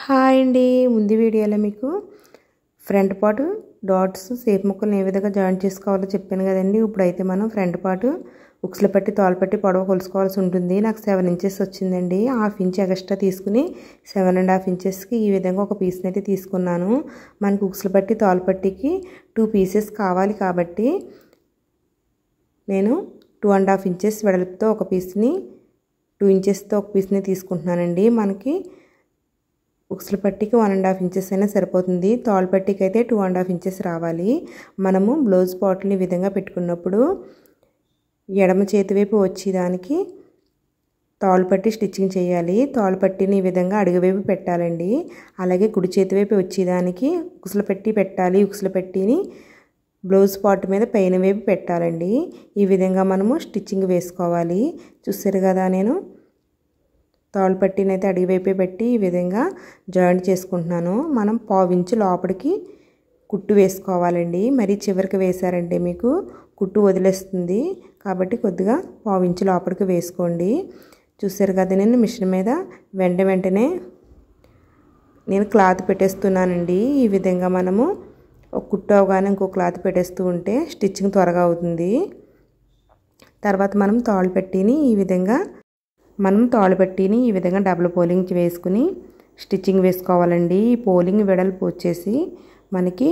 Hi అండి. ముందు వీడియోలో మీకు ఫ్రంట్ పార్ట్ డాట్స్ షేప్ ముక్కల్ని ఏ విధంగా జాయింట్ చేసుకోవాలో చెప్పాను కదండి. ఇప్పుడైతే మనం ఫ్రంట్ పార్ట్ ఉక్సులు పట్టి తోలు పట్టి పొడవు కొలుసుకోవాల్సి ఉంటుంది. నాకు 7 ఇంచెస్ వచ్చిందండి. హాఫ్ ఇంచ్ ఎక్స్ట్రా తీసుకుని 7.5 ఇంచెస్కి ఈ విధంగా ఒక పీస్ని అయితే తీసుకున్నాను. మనకు ఉక్సులు పట్టి తోలు పట్టికి 2 పీసెస్ కావాలి కాబట్టి నేను 2.5 ఇంచెస్ వెడల్పుతో ఒక పీస్ని 2 ఇంచెస్తో ఒక పీస్ని తీసుకుంటున్నానండి. మనకి ఉక్సులు పట్టికి 1.5 ఇంచెస్ అయినా సరిపోతుంది. తోలు పట్టికి అయితే 2.5 ఇంచెస్ రావాలి. మనము బ్లౌజ్ పార్ట్ని ఈ విధంగా పెట్టుకున్నప్పుడు ఎడమ చేతి వైపు వచ్చేదానికి తోలు పట్టి స్టిచ్చింగ్ చేయాలి. తోలు పట్టిని ఈ విధంగా అడుగు వైపు పెట్టాలండి. అలాగే కుడి చేతి వైపు వచ్చేదానికి ఉక్సులు పట్టి పెట్టాలి. ఉక్సులు పట్టిని బ్లౌజ్ పార్ట్ మీద పైన వైపు పెట్టాలండి. ఈ విధంగా మనము స్టిచ్చింగ్ వేసుకోవాలి. చూసారు కదా, నేను తోలు పట్టిని అయితే అడుగు వైపే పెట్టి ఈ విధంగా జాయింట్ చేసుకుంటున్నాను. మనం 1/4 ఇంచు లోపలికి కుట్టు వేసుకోవాలండి. మరి చివరికి వేసారంటే మీకు కుట్టు వదిలేస్తుంది కాబట్టి కొద్దిగా 1/4 ఇంచు లోపలికి వేసుకోండి. చూసారు కదా, నేను మిషన్ మీద వెంటనే నేను క్లాత్ పెట్టేస్తున్నానండి. ఈ విధంగా మనము ఒక కుట్టు అవగానే ఇంకో క్లాత్ పెట్టేస్తూ ఉంటే స్టిచ్చింగ్ త్వరగా అవుతుంది. తర్వాత మనం తోలు పట్టిని ఈ విధంగా డబుల్ పోలింగ్ వేసుకుని స్టిచ్చింగ్ వేసుకోవాలండి. ఈ పోలింగ్ వెడల్పు వచ్చేసి మనకి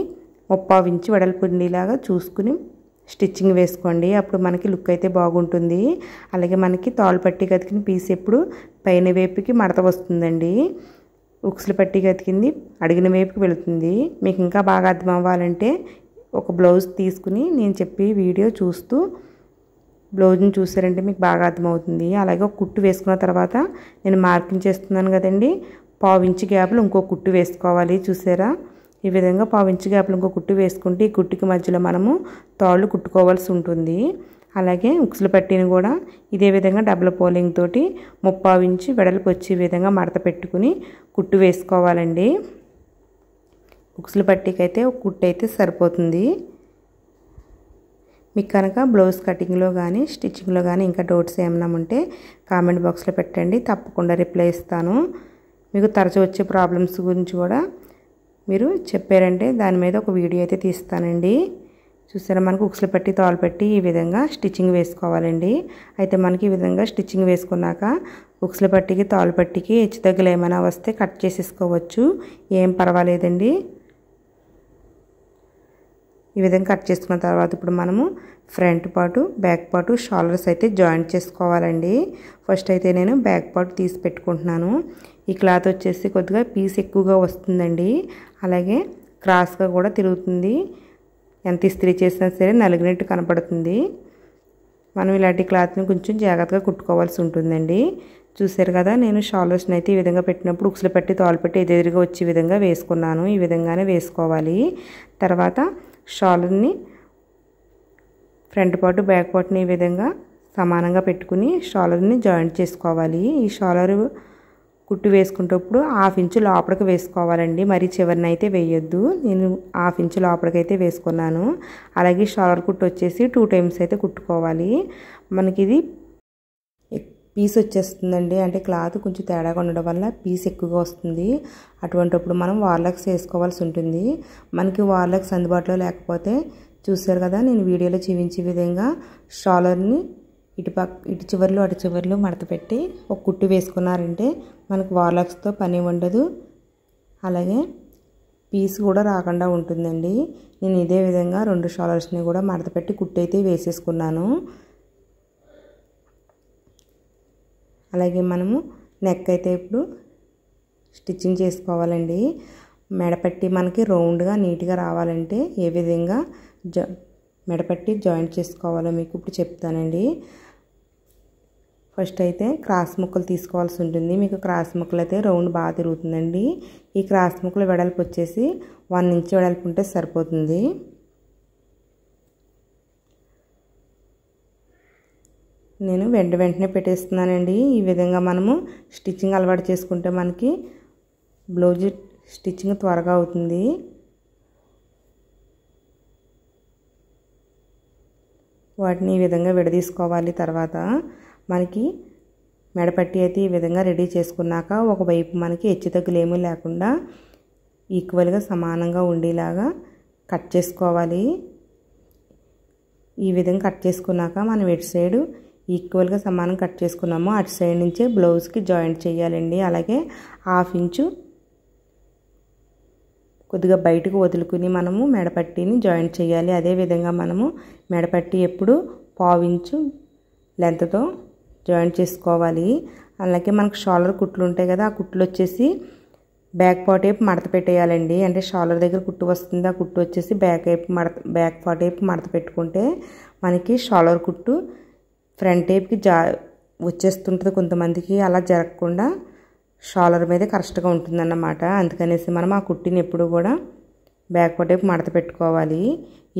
1/4 ఇంచు వెడల్పు ఉండేలాగా చూసుకుని స్టిచ్చింగ్ వేసుకోండి. అప్పుడు మనకి లుక్ అయితే బాగుంటుంది. అలాగే మనకి తోలు పట్టి కతికిన పీస్ ఎప్పుడు పైన వైపుకి మడత వస్తుందండి. ఉక్సులు పట్టి కతికింది అడిగిన వైపుకి వెళుతుంది. మీకు ఇంకా బాగా అర్థం అవ్వాలంటే ఒక బ్లౌజ్ తీసుకుని నేను చెప్పి వీడియో చూస్తూ బ్లౌజ్ని చూసారంటే మీకు బాగా అర్థమవుతుంది. అలాగే ఒక కుట్టు వేసుకున్న తర్వాత నేను మార్కింగ్ చేస్తున్నాను కదండి, 1/4 ఇంచు గ్యాప్లో ఇంకో కుట్టు వేసుకోవాలి. చూసారా, ఈ విధంగా 1/4 ఇంచు గ్యాప్లో ఇంకో కుట్టు వేసుకుంటే ఈ కుట్టుకి మధ్యలో మనము తాళ్ళు కుట్టుకోవాల్సి ఉంటుంది. అలాగే ఉక్సులు పట్టిని కూడా ఇదే విధంగా డబుల్ పోలింగ్ తోటి 1/4 ఇంచు వెడల్పు వచ్చే విధంగా మడత పెట్టుకుని కుట్టు వేసుకోవాలండి. ఉక్సులు పట్టికి అయితే ఒక కుట్టు అయితే సరిపోతుంది. మీకు కనుక బ్లౌజ్ కటింగ్లో కానీ స్టిచ్చింగ్లో కానీ ఇంకా డౌట్స్ ఏమైనా ఉంటే కామెంట్ బాక్స్లో పెట్టండి, తప్పకుండా రిప్లై ఇస్తాను. మీకు తరచూ వచ్చే ప్రాబ్లమ్స్ గురించి కూడా మీరు చెప్పారంటే దాని మీద ఒక వీడియో అయితే తీస్తానండి. చూసారా, మనకు ఉక్సులు పట్టి తోలు పట్టి ఈ విధంగా స్టిచ్చింగ్ వేసుకోవాలండి. అయితే మనకి ఈ విధంగా స్టిచ్చింగ్ వేసుకున్నాక ఉక్సులు పట్టికి తోలు పట్టికి హెచ్చు తగ్గులు ఏమైనా వస్తే కట్ చేసేసుకోవచ్చు, ఏం పర్వాలేదండి. ఈ విధంగా కట్ చేసుకున్న తర్వాత ఇప్పుడు మనము front part back part shoulders అయితే జాయింట్ చేసుకోవాలండి. ఫస్ట్ అయితే నేను బ్యాక్ పార్ట్ తీసి పెట్టుకుంటున్నాను. ఈ క్లాత్ వచ్చేసి కొద్దిగా పీస్ ఎక్కువగా వస్తుందండి. అలాగే క్రాస్గా కూడా తిరుగుతుంది. ఎంత ఇస్త్రీ చేసినా సరే నలిగినట్టు కనపడుతుంది. మనం ఇలాంటి క్లాత్ని కొంచెం జాగ్రత్తగా కుట్టుకోవాల్సి ఉంటుందండి. చూసారు కదా, నేను షోల్డర్స్ని అయితే ఈ విధంగా పెట్టినప్పుడు ఉక్సులు పట్టి తోలు పట్టి ఎదురుగా వచ్చే విధంగా వేసుకున్నాను. ఈ విధంగానే వేసుకోవాలి. తర్వాత షోల్డర్ని ఫ్రంట్ పార్ట్ బ్యాక్ పార్ట్ని ఈ విధంగా సమానంగా పెట్టుకుని షోల్డర్ని జాయింట్ చేసుకోవాలి. ఈ షోల్డర్ కుట్టు వేసుకునేటప్పుడు 1/2 ఇంచు లోపలికి వేసుకోవాలండి. మరి చివరిని అయితే వేయొద్దు. నేను 1/2 ఇంచు లోపలికి అయితే వేసుకున్నాను. అలాగే షోల్డర్ కుట్టు వచ్చేసి 2 టైమ్స్ అయితే కుట్టుకోవాలి. మనకి ఇది పీస్ వచ్చేస్తుందండి, అంటే క్లాత్ కొంచెం తేడాగా ఉండడం వల్ల పీస్ ఎక్కువగా వస్తుంది. అటువంటిప్పుడు మనం వార్లాక్స్ వేసుకోవాల్సి ఉంటుంది. మనకి వార్లాక్స్ అందుబాటులో లేకపోతే చూసారు కదా, నేను వీడియోలో చూపించే విధంగా షోల్డర్ని ఇటు చివర్లు అటు చివర్లు మడత పెట్టి ఒక కుట్టు వేసుకున్నారంటే మనకు వార్లాక్స్తో పని ఉండదు. అలాగే పీస్ కూడా రాకుండా ఉంటుందండి. నేను ఇదే విధంగా 2 షోల్డర్స్ని కూడా మడత పెట్టి కుట్టు అయితే వేసేసుకున్నాను. అలాగే మనము నెక్ అయితే ఇప్పుడు స్టిచ్చింగ్ చేసుకోవాలండి. మెడపట్టి మనకి రౌండ్గా నీట్గా రావాలంటే ఏ విధంగా మెడపట్టి జాయింట్ చేసుకోవాలో మీకు ఇప్పుడు చెప్తానండి. ఫస్ట్ అయితే క్రాస్ ముక్కలు తీసుకోవాల్సి ఉంటుంది. మీకు క్రాస్ ముక్కలు అయితే రౌండ్ బాగా తిరుగుతుందండి. ఈ క్రాస్ ముక్కల వెడల్పు వచ్చేసి 1 ఇంచ్ వెడల్పు ఉంటే సరిపోతుంది. నేను వెంటనే పెట్టేస్తున్నానండి. ఈ విధంగా మనము స్టిచ్చింగ్ అలవాటు చేసుకుంటే మనకి బ్లౌజ్ స్టిచ్చింగ్ త్వరగా అవుతుంది. వాటిని ఈ విధంగా విడదీసుకోవాలి. తర్వాత మనకి మెడపట్టి అయితే ఈ విధంగా రెడీ చేసుకున్నాక ఒకవైపు మనకి హెచ్చుతగ్గులు ఏమీ లేకుండా ఈక్వల్గా సమానంగా ఉండేలాగా కట్ చేసుకోవాలి. ఈ విధంగా కట్ చేసుకున్నాక మనం ఇటు సైడు ఈక్వల్గా సమానం కట్ చేసుకున్నాము. అటు సైడ్ నుంచే బ్లౌజ్కి జాయింట్ చేయాలండి. అలాగే 1/2 ఇంచు కొద్దిగా బయటకు వదులుకుని మనము మెడపట్టిని జాయింట్ చేయాలి. అదేవిధంగా మనము మెడపట్టి ఎప్పుడు 1/2 ఇంచు లెంత్తో జాయింట్ చేసుకోవాలి. అలాగే మనకు షోల్డర్ కుట్లు ఉంటాయి కదా, ఆ కుట్లు వచ్చేసి బ్యాక్ పార్ట్ వైపు మడత పెట్టేయాలండి. అంటే షోల్డర్ దగ్గర కుట్టు వస్తుంది, ఆ కుట్టు వచ్చేసి బ్యాక్ పార్ట్ వైపు మడత పెట్టుకుంటే మనకి షోల్డర్ కుట్టు ఫ్రంట్ వైపుకి వచ్చేస్తుంటుంది కొంతమందికి. అలా జరగకుండా షోల్డర్ మీద కరెక్ట్గా ఉంటుందన్నమాట. అందుకనేసి మనం ఆ కుట్టిని ఎప్పుడు కూడా బ్యాక్ పార్ట్ వైపు మడత పెట్టుకోవాలి.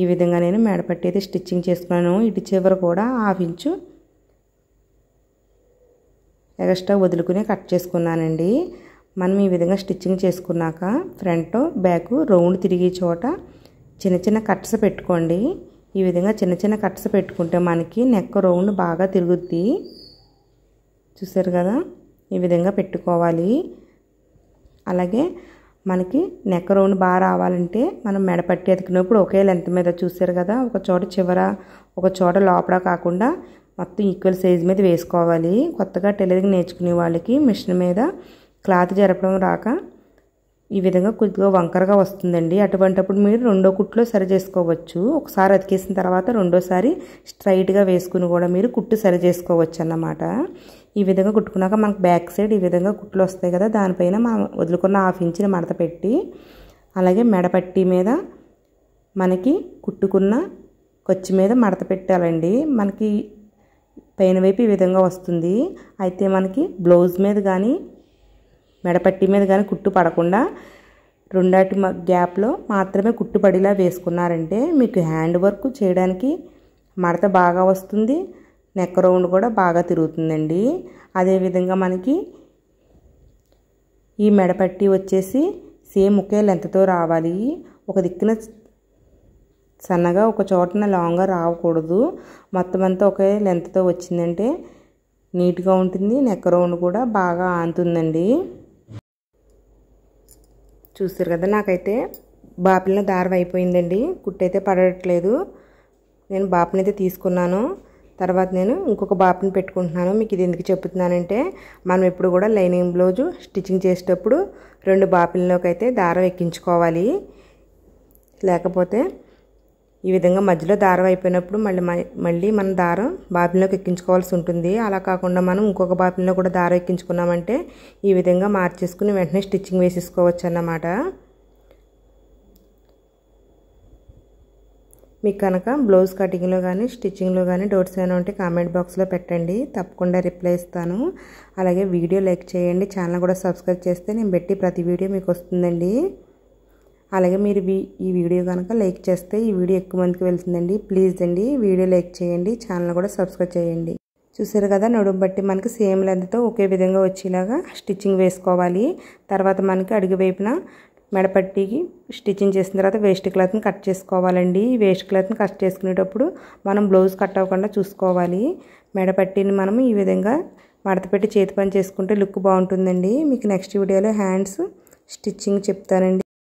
ఈ విధంగా నేను మెడపట్టి అయితే స్టిచ్చింగ్ చేసుకున్నాను. ఇటు చివర కూడా 1/2 ఇంచు ఎక్స్ట్రా వదులుకుని కట్ చేసుకున్నానండి. మనం ఈ విధంగా స్టిచ్చింగ్ చేసుకున్నాక ఫ్రంట్ బ్యాక్ రౌండ్ తిరిగే చోట చిన్న చిన్న కట్స్ పెట్టుకోండి. ఈ విధంగా చిన్న చిన్న కట్స్ పెట్టుకుంటే మనకి నెక్ రౌండ్ బాగా తిరుగుద్ది. చూసారు కదా, ఈ విధంగా పెట్టుకోవాలి. అలాగే మనకి నెక్ రౌండ్ బాగా రావాలంటే మనం మెడపట్టి అతికినప్పుడు ఒకే లెంత్ మీద చూసారు కదా, ఒక చోట చివర ఒక చోట లోపల కాకుండా మొత్తం ఈక్వల్ సైజ్ మీద వేసుకోవాలి. కొత్తగా టైలరింగ్ నేర్చుకునే వాళ్ళకి మిషన్ మీద క్లాత్ జరపడం రాక ఈ విధంగా కొద్దిగా వంకరగా వస్తుందండి. అటువంటిప్పుడు మీరు రెండో కుట్లో సరి చేసుకోవచ్చు. ఒకసారి అతికేసిన తర్వాత రెండోసారి స్ట్రైట్గా వేసుకుని కూడా మీరు కుట్టు సరి చేసుకోవచ్చు అన్నమాట. ఈ విధంగా కుట్టుకున్నాక మనకు బ్యాక్ సైడ్ ఈ విధంగా కుట్లు వస్తాయి కదా, దానిపైన మనం వదులుకున్న 1/2 ఇంచుని మడత పెట్టి అలాగే మెడపట్టి మీద మనకి కుట్టుకున్న ఖర్చు మీద మడత పెట్టాలండి. మనకి పైన వైపు ఈ విధంగా వస్తుంది. అయితే మనకి బ్లౌజ్ మీద కానీ మెడపట్టి మీద కానీ కుట్టు పడకుండా రెండాటి గ్యాప్లో మాత్రమే కుట్టు పడేలా వేసుకున్నారంటే మీకు హ్యాండ్ వర్క్ చేయడానికి మడత బాగా వస్తుంది, నెక్ రౌండ్ కూడా బాగా తిరుగుతుందండి. అదేవిధంగా మనకి ఈ మెడపట్టి వచ్చేసి సేమ్ ఒకే లెంత్తో రావాలి. ఒక దిక్కున సన్నగా ఒక చోటన లాంగ్గా రాకూడదు. మొత్తం అంతా ఒకే లెంత్తో వచ్చిందంటే నీట్గా ఉంటుంది, నెక్ రౌండ్ కూడా బాగా ఆంతుందండి. చూసారు కదా, నాకైతే బాపిలిన దారం అయిపోయిందండి, కుట్టయితే పడట్లేదు. నేను బాపిని అయితే తీసుకున్నాను. తర్వాత నేను ఇంకొక బాపిని పెట్టుకుంటున్నాను. మీకు ఇది ఎందుకు చెప్తున్నానంటే మనం ఎప్పుడు కూడా లైనింగ్ బ్లౌజు స్టిచ్చింగ్ చేసేటప్పుడు 2 బాపిల్లోకి అయితే దారం ఎక్కించుకోవాలి. లేకపోతే ఈ విధంగా మధ్యలో దారం అయిపోయినప్పుడు మళ్ళీ మనం దారం బాపిల్లోకి ఎక్కించుకోవాల్సి ఉంటుంది. అలా కాకుండా మనం ఇంకొక బాపిల్లో కూడా దారం ఎక్కించుకున్నామంటే ఈ విధంగా మార్చేసుకుని వెంటనే స్టిచ్చింగ్ వేసేసుకోవచ్చు అన్నమాట. మీకు కనుక బ్లౌజ్ కటింగ్లో కానీ స్టిచ్చింగ్లో కానీ డౌట్స్ ఏమైనా ఉంటే కామెంట్ బాక్స్లో పెట్టండి, తప్పకుండా రిప్లై ఇస్తాను. అలాగే వీడియో లైక్ చేయండి, ఛానల్ కూడా సబ్స్క్రైబ్ చేస్తే నేను పెట్టి ప్రతి వీడియో మీకు వస్తుందండి. అలాగే మీరు ఈ వీడియో కనుక లైక్ చేస్తే ఈ వీడియో ఎక్కువ మందికి వెళ్తుందండి. ప్లీజ్ అండి వీడియో లైక్ చేయండి, ఛానల్ కూడా సబ్స్క్రైబ్ చేయండి. చూసారు కదా, నడుము బట్టి మనకి సేమ్ లెంత్తో ఒకే విధంగా వచ్చేలాగా స్టిచ్చింగ్ వేసుకోవాలి. తర్వాత మనకి అడుగు వైపున మెడపట్టికి స్టిచ్చింగ్ చేసిన తర్వాత వేస్ట్ క్లాత్ని కట్ చేసుకోవాలండి. ఈ వేస్ట్ క్లాత్ని కట్ చేసుకునేటప్పుడు మనం బ్లౌజ్ కట్ అవ్వకుండా చూసుకోవాలి. మెడపట్టిని మనం ఈ విధంగా మడత పెట్టి చేతి పని చేసుకుంటే లుక్ బాగుంటుందండి. మీకు నెక్స్ట్ వీడియోలో హ్యాండ్స్ స్టిచ్చింగ్ చెప్తానండి.